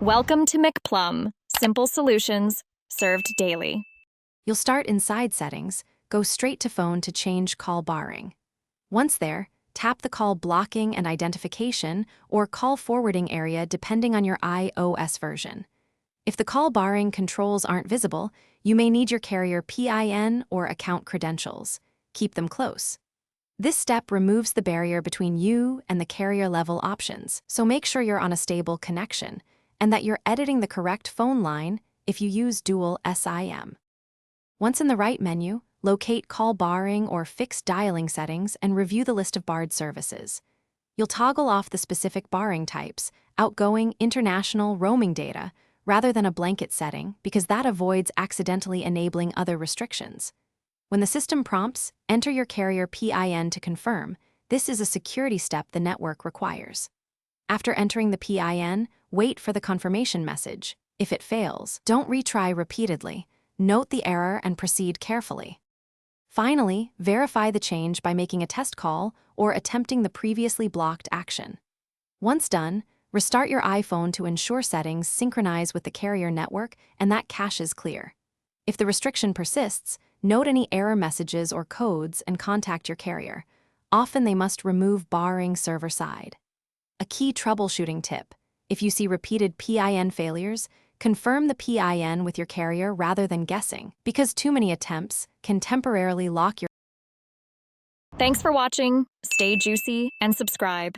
Welcome to McPlum, simple solutions served daily. You'll start inside Settings, go straight to Phone to change call barring. Once there, tap the call blocking and identification or call forwarding area depending on your iOS version. If the call barring controls aren't visible, you may need your carrier PIN or account credentials. Keep them close. This step removes the barrier between you and the carrier level options, so make sure you're on a stable connection and that you're editing the correct phone line if you use dual SIM. Once in the right menu, locate call barring or fixed dialing settings and review the list of barred services. You'll toggle off the specific barring types, outgoing, international, roaming data, rather than a blanket setting because that avoids accidentally enabling other restrictions. When the system prompts, enter your carrier PIN to confirm. This is a security step the network requires. After entering the PIN, wait for the confirmation message. If it fails, don't retry repeatedly. Note the error and proceed carefully. Finally, verify the change by making a test call or attempting the previously blocked action. Once done, restart your iPhone to ensure settings synchronize with the carrier network and that cache is clear. If the restriction persists, note any error messages or codes and contact your carrier. Often they must remove barring server-side. A key troubleshooting tip: if you see repeated PIN failures, confirm the PIN with your carrier rather than guessing, because too many attempts can temporarily lock your. Thanks for watching. Stay juicy and subscribe.